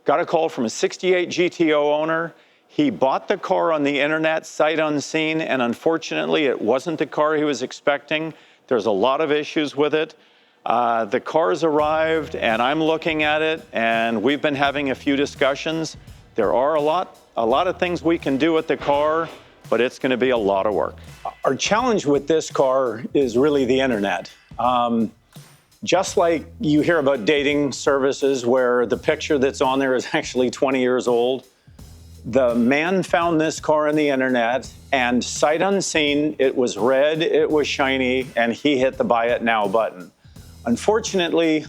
got a call from a 68 GTO owner. He bought the car on the internet, sight unseen, and unfortunately it wasn't the car he was expecting. There's a lot of issues with it. The car's arrived and I'm looking at it and we've been having a few discussions. There are a lot of things we can do with the car, but it's going to be a lot of work. Our challenge with this car is really the internet. Just like you hear about dating services where the picture that's on there is actually 20 years old, the man found this car on the internet and sight unseen, it was red, it was shiny, and he hit the buy it now button. Unfortunately,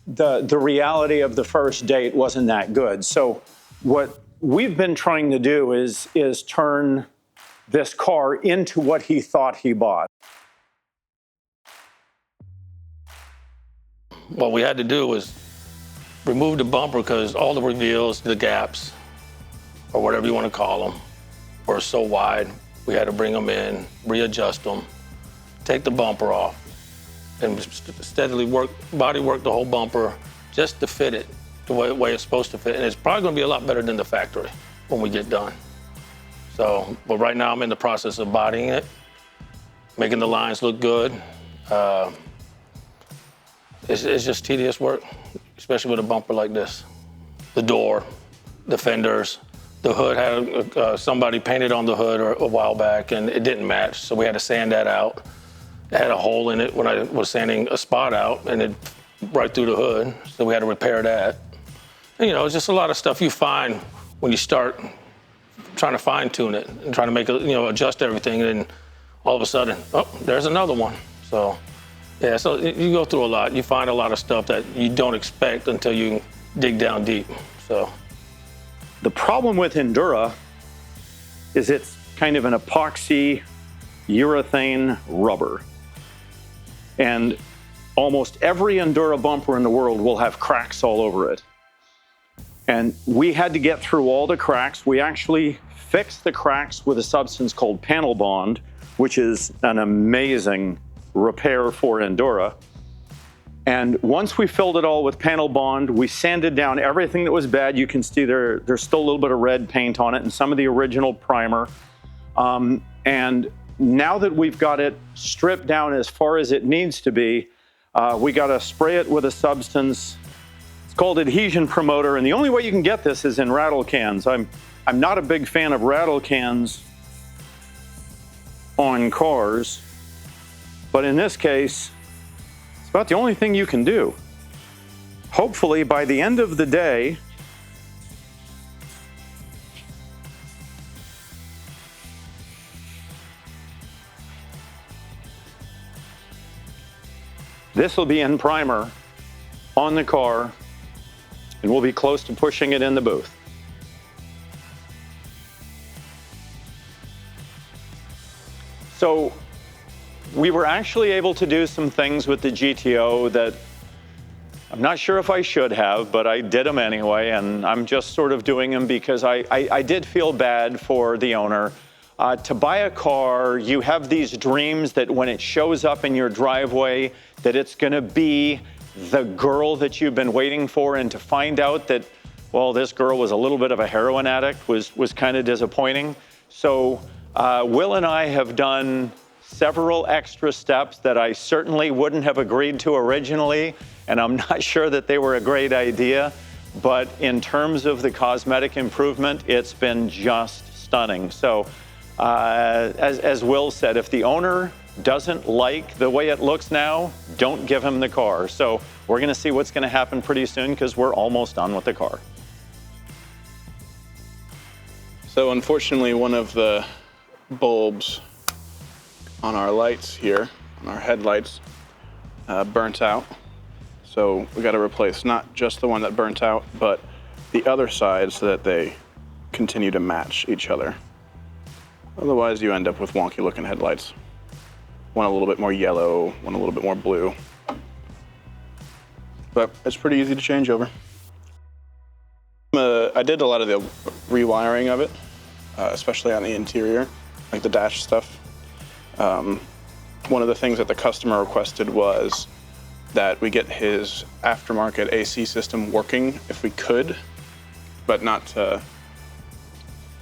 the reality of the first date wasn't that good. So what we've been trying to do is turn this car into what he thought he bought. What we had to do was remove the bumper because all the reveals, the gaps, or whatever you want to call them, were so wide. We had to bring them in, readjust them, take the bumper off, and steadily body work the whole bumper just to fit it the way it's supposed to fit. And it's probably going to be a lot better than the factory when we get done. So, but right now I'm in the process of bodying it, making the lines look good. It's just tedious work, especially with a bumper like this. The door, the fenders, the hood had somebody painted on the hood a while back and it didn't match, so we had to sand that out. It had a hole in it when I was sanding a spot out and it right through the hood, so we had to repair that. And, you know, it's just a lot of stuff you find when you start trying to fine tune it and trying to make it, you know, adjust everything, and then all of a sudden, oh, there's another one. So, yeah, so you go through a lot. You find a lot of stuff that you don't expect until you dig down deep, so. The problem with Endura is it's kind of an epoxy urethane rubber. And almost every Endura bumper in the world will have cracks all over it. And we had to get through all the cracks. We actually fixed the cracks with a substance called panel bond, which is an amazing repair for Endura. And once we filled it all with panel bond, we sanded down everything that was bad. You can see there's still a little bit of red paint on it and some of the original primer. And now that we've got it stripped down as far as it needs to be, we got to spray it with a substance. It's called adhesion promoter, and the only way you can get this is in rattle cans. I'm not a big fan of rattle cans on cars, but in this case, it's about the only thing you can do. Hopefully, by the end of the day, this will be in primer on the car, and we'll be close to pushing it in the booth. So we were actually able to do some things with the GTO that I'm not sure if I should have, but I did them anyway, and I'm just sort of doing them because I did feel bad for the owner. To buy a car, you have these dreams that when it shows up in your driveway, that it's going to be the girl that you've been waiting for, and to find out that, well, this girl was a little bit of a heroin addict was kind of disappointing. So Will and I have done several extra steps that I certainly wouldn't have agreed to originally, and I'm not sure that they were a great idea, but in terms of the cosmetic improvement, it's been just stunning. So as Will said, if the owner doesn't like the way it looks now, don't give him the car. So we're going to see what's going to happen pretty soon because we're almost done with the car. So unfortunately, one of the bulbs on our lights here, on our headlights, burnt out. So we got to replace not just the one that burnt out, but the other side so that they continue to match each other. Otherwise, you end up with wonky looking headlights. One a little bit more yellow, one a little bit more blue. But it's pretty easy to change over. I did a lot of the rewiring of it, especially on the interior, like the dash stuff. One of the things that the customer requested was that we get his aftermarket AC system working if we could. but not to,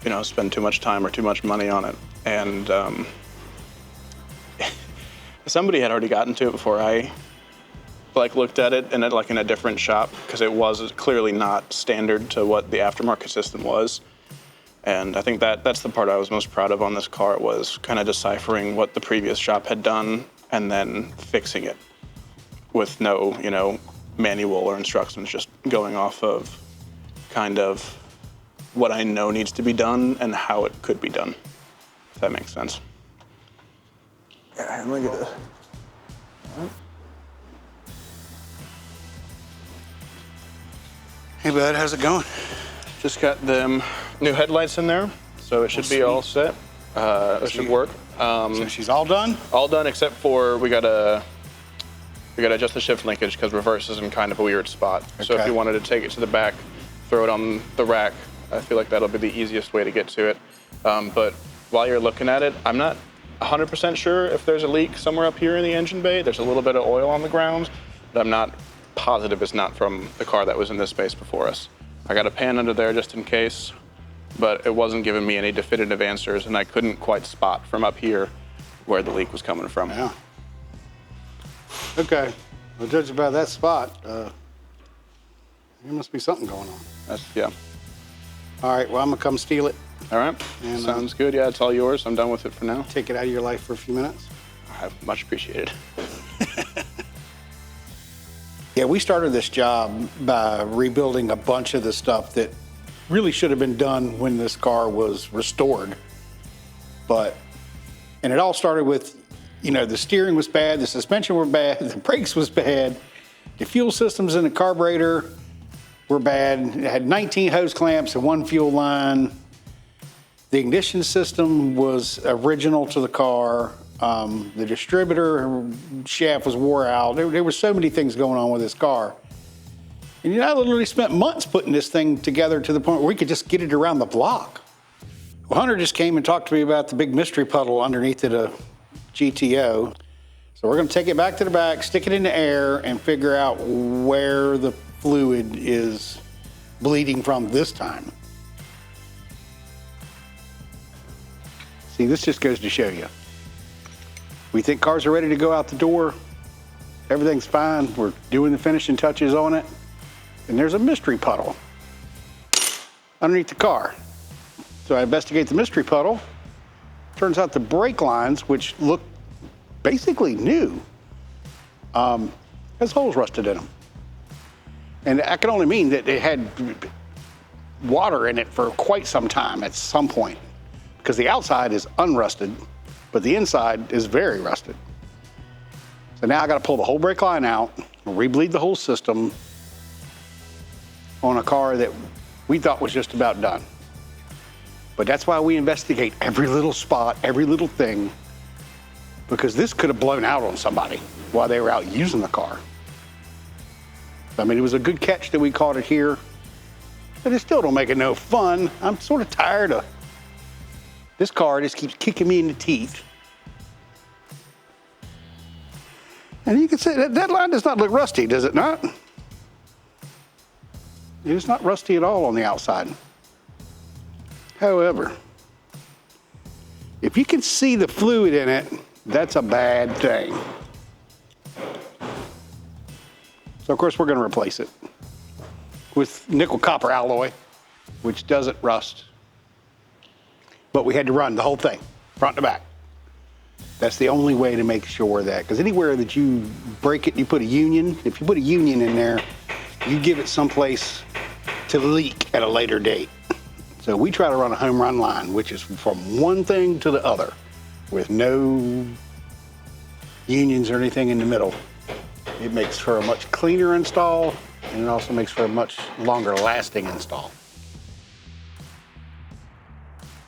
you know, spend too much time or too much money on it. And somebody had already gotten to it before I looked at it, and in a different shop, because it was clearly not standard to what the aftermarket system was. And I think that's the part I was most proud of on this car, was kind of deciphering what the previous shop had done and then fixing it with no, you know, manual or instructions, just going off of kind of what I know needs to be done and how it could be done, if that makes sense. Yeah, let me get this. Hey, bud, how's it going? Just got them new headlights in there, so it should be all set. It should work. So she's all done? All done except for we gotta adjust the shift linkage because reverse is in kind of a weird spot. Okay. So if you wanted to take it to the back, throw it on the rack, I feel like that'll be the easiest way to get to it. But while you're looking at it, I'm not 100% sure if there's a leak somewhere up here in the engine bay. There's a little bit of oil on the ground, but I'm not positive it's not from the car that was in this space before us. I got a pan under there just in case, but it wasn't giving me any definitive answers, and I couldn't quite spot from up here where the leak was coming from. Yeah. Okay. Well, judging by that spot, there must be something going on. Yeah. All right, well, I'm gonna come steal it. All right. And, sounds good. Yeah, it's all yours. I'm done with it for now. Take it out of your life for a few minutes. Much appreciated. Yeah, we started this job by rebuilding a bunch of the stuff that really should have been done when this car was restored. And it all started with, you know, the steering was bad, the suspension were bad, the brakes was bad, the fuel systems in the carburetor were bad. It had 19 hose clamps and 1 fuel line. The ignition system was original to the car. The distributor shaft was wore out. There were so many things going on with this car. And you know, I literally spent months putting this thing together to the point where we could just get it around the block. Well, Hunter just came and talked to me about the big mystery puddle underneath the GTO. So we're gonna take it back to the back, stick it in the air, and figure out where the fluid is bleeding from this time. See, this just goes to show you. We think cars are ready to go out the door. Everything's fine. We're doing the finishing touches on it. And there's a mystery puddle underneath the car. So I investigate the mystery puddle. Turns out the brake lines, which look basically new, has holes rusted in them. And that can only mean that it had water in it for quite some time at some point, because the outside is unrusted, but the inside is very rusted. So now I gotta pull the whole brake line out, rebleed the whole system on a car that we thought was just about done. But that's why we investigate every little spot, every little thing, because this could have blown out on somebody while they were out using the car. I mean, it was a good catch that we caught it here, but it still don't make it no fun. I'm sort of tired of this car just keeps kicking me in the teeth. And you can say that line does not look rusty, does it not? It's not rusty at all on the outside. However, if you can see the fluid in it, that's a bad thing. So of course we're gonna replace it with nickel copper alloy, which doesn't rust. But we had to run the whole thing, front to back. That's the only way to make sure that, because anywhere that you break it, you put a union. If you put a union in there, you give it someplace to leak at a later date. So we try to run a home run line, which is from one thing to the other with no unions or anything in the middle. It makes for a much cleaner install, and it also makes for a much longer lasting install.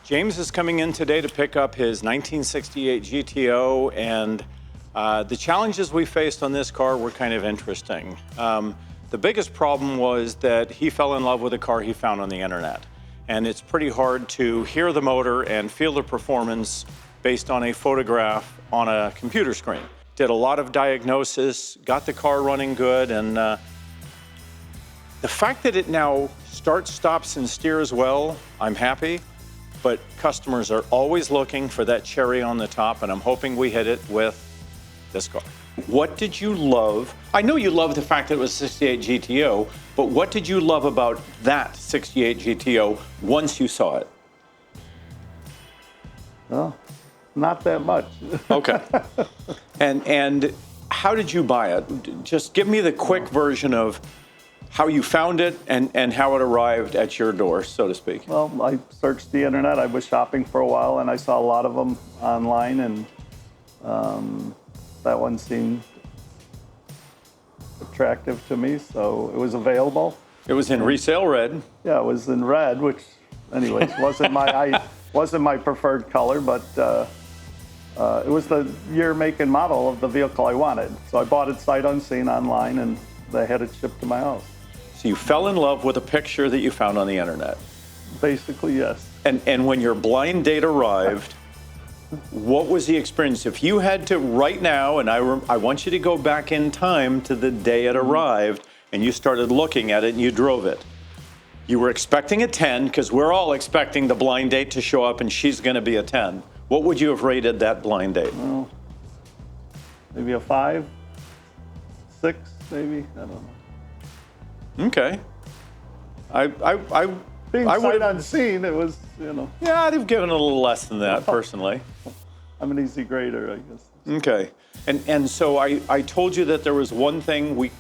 James is coming in today to pick up his 1968 GTO, and the challenges we faced on this car were kind of interesting. The biggest problem was that he fell in love with a car he found on the internet. And it's pretty hard to hear the motor and feel the performance based on a photograph on a computer screen. Did a lot of diagnosis, got the car running good, and The fact that it now starts, stops, and steers well, I'm happy. But customers are always looking for that cherry on the top, and I'm hoping we hit it with this car. What did you love? I know you love the fact that it was 68 GTO, but what did you love about that 68 GTO once you saw it? Well, not that much. Okay. And how did you buy it? Just give me the quick version of how you found it and how it arrived at your door, so to speak. Well, I searched the internet. I was shopping for a while, and I saw a lot of them online, and that one seemed attractive to me, so it was available. It was in resale red. Yeah, it was in red, which, anyways, wasn't my preferred color, but it was the year, make, and model of the vehicle I wanted. So I bought it sight unseen online, and they had it shipped to my house. So you fell in love with a picture that you found on the internet. Basically, yes. And when your blind date arrived, what was the experience? If you had to right now, and I want you to go back in time to the day it arrived, and you started looking at it and you drove it. You were expecting a 10, because we're all expecting the blind date to show up and she's going to be a 10. What would you have rated that blind date? Well, maybe a 5, 6, maybe. I don't know. Okay. Being I sight would, unseen, it was, yeah, I'd have given it a little less than that, personally. I'm an easy grader, I guess. Okay. And so I told you that there was one thing we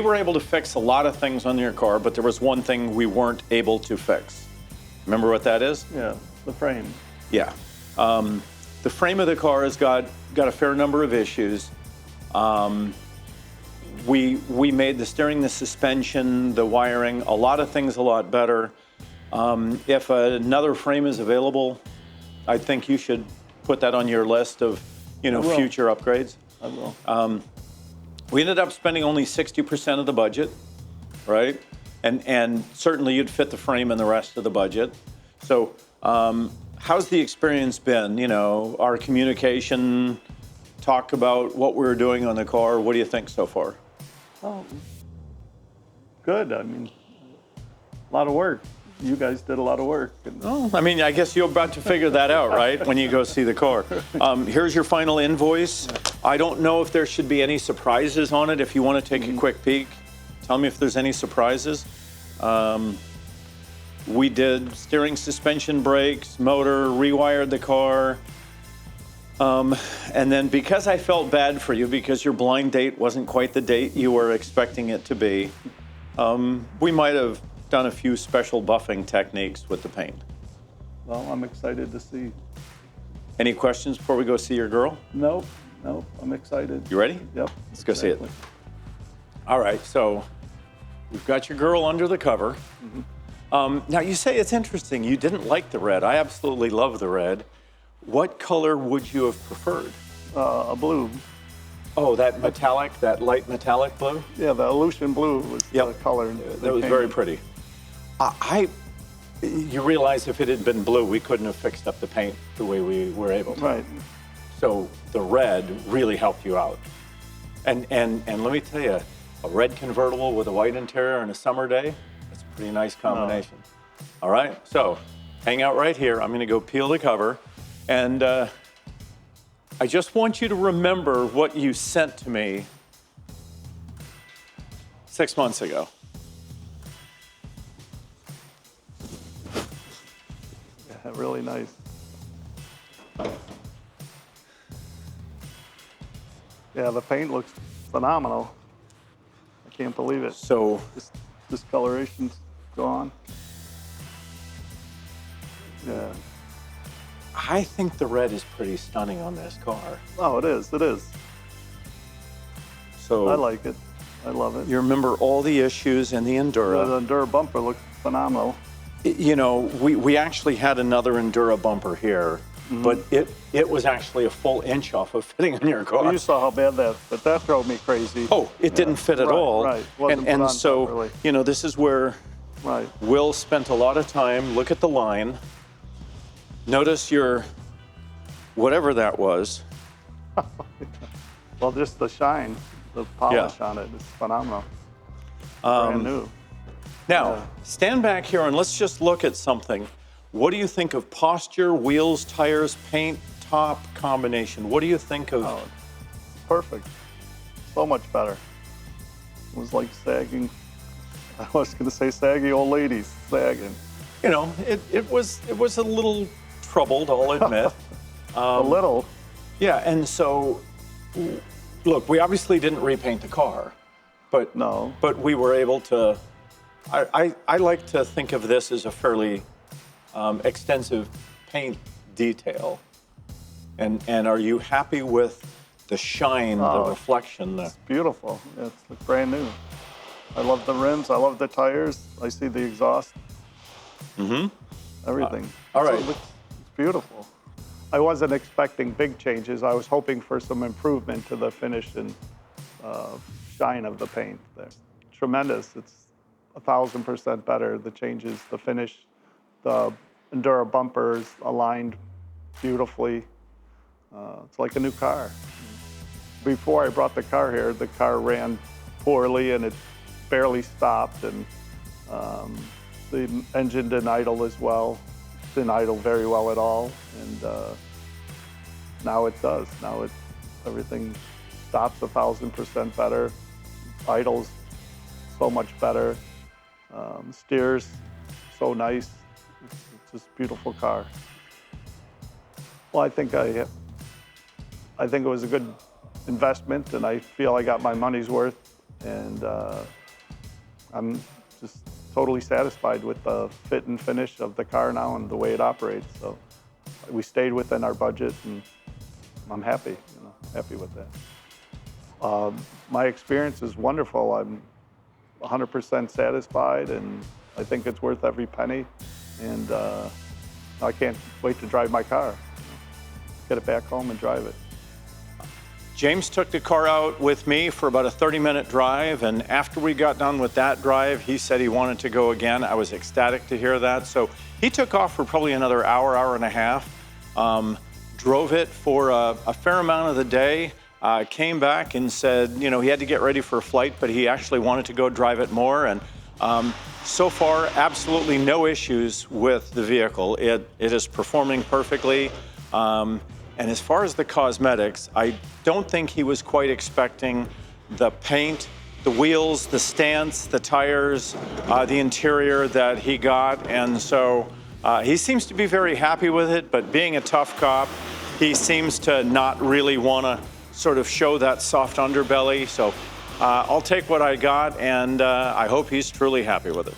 were able to fix a lot of things on your car, but there was one thing we weren't able to fix. Remember what that is? Yeah, the frame. Yeah. The frame of the car has got a fair number of issues. We made the steering, the suspension, the wiring, a lot of things a lot better. If another frame is available, I think you should put that on your list of, future upgrades. I will. We ended up spending only 60% of the budget, right? And certainly you'd fit the frame in the rest of the budget. So how's the experience been? Our communication, talk about what we were doing on the car. What do you think so far? Oh, good. I mean, a lot of work. You guys did a lot of work. Oh, I mean, I guess you're about to figure that out, right? When you go see the car. Here's your final invoice. I don't know if there should be any surprises on it. If you want to take a quick peek, tell me if there's any surprises. We did steering, suspension, brakes, motor, rewired the car. And then because I felt bad for you, because your blind date wasn't quite the date you were expecting it to be, we might have done a few special buffing techniques with the paint. Well, I'm excited to see. Any questions before we go see your girl? Nope, I'm excited. You ready? Yep. Let's go see it. All right, so we've got your girl under the cover. Now you say it's interesting, you didn't like the red. I absolutely love the red. What color would you have preferred? A blue. Oh, that metallic, that light metallic blue? Yeah, the Aleutian blue was the color. That was very pretty. You realize if it had been blue, we couldn't have fixed up the paint the way we were able to. Right. So the red really helped you out. And let me tell you, a red convertible with a white interior on a summer day, that's a pretty nice combination. All right, so hang out right here. I'm going to go peel the cover. And I just want you to remember what you sent to me 6 months ago. Yeah, really nice. Yeah, the paint looks phenomenal. I can't believe it. So This discoloration's gone. Yeah. I think the red is pretty stunning on this car. Oh, it is. It is. So I like it. I love it. you remember all the issues in the Endura. The Endura bumper looks phenomenal. We actually had another Endura bumper here, but it was actually a full inch off of fitting on your car. Well, you saw how bad that drove me crazy. Oh, it didn't fit at all. Right. Wasn't put And on so, properly. this is where Right. Will spent a lot of time. Look at the line. Notice your, whatever that was. Well, just the shine, the polish on it is phenomenal. Brand new. Now, stand back here and let's just look at something. What do you think of posture, wheels, tires, paint, top combination? What do you think of? Oh, perfect. So much better. It was like sagging. I was going to say saggy old ladies sagging. You know, it was a little troubled, I'll admit. A little. Yeah, and so, look, we obviously didn't repaint the car, but No. but we were able to. I like to think of this as a fairly extensive paint detail. And are you happy with the shine, the reflection there? It's beautiful. It's like brand new. I love the rims. I love the tires. I see the exhaust. Everything. all right. It's beautiful. I wasn't expecting big changes. I was hoping for some improvement to the finish and shine of the paint there. Tremendous. It's 1,000% better. The changes, the finish, the Endura bumpers aligned beautifully. It's like a new car. Before I brought the car here, the car ran poorly and it barely stopped, and the engine didn't idle as well. Didn't idle very well at all, and now it does. Now everything stops 1,000% better, idles so much better, steers so nice. It's just a beautiful car. Well, I think it was a good investment, and I feel I got my money's worth, and I'm just totally satisfied with the fit and finish of the car now and the way it operates. So we stayed within our budget, and I'm happy, happy with that. My experience is wonderful. I'm 100% satisfied, and I think it's worth every penny. And I can't wait to drive my car. Get it back home and drive it. James took the car out with me for about a 30-minute drive, and after we got done with that drive, he said he wanted to go again. I was ecstatic to hear that. So he took off for probably another hour and a half, drove it for a fair amount of the day, came back and said, he had to get ready for a flight, but he actually wanted to go drive it more. And so far, absolutely no issues with the vehicle. It is performing perfectly. And as far as the cosmetics, I don't think he was quite expecting the paint, the wheels, the stance, the tires, the interior that he got. And so he seems to be very happy with it, but being a tough cop, he seems to not really want to sort of show that soft underbelly. So I'll take what I got, and I hope he's truly happy with it.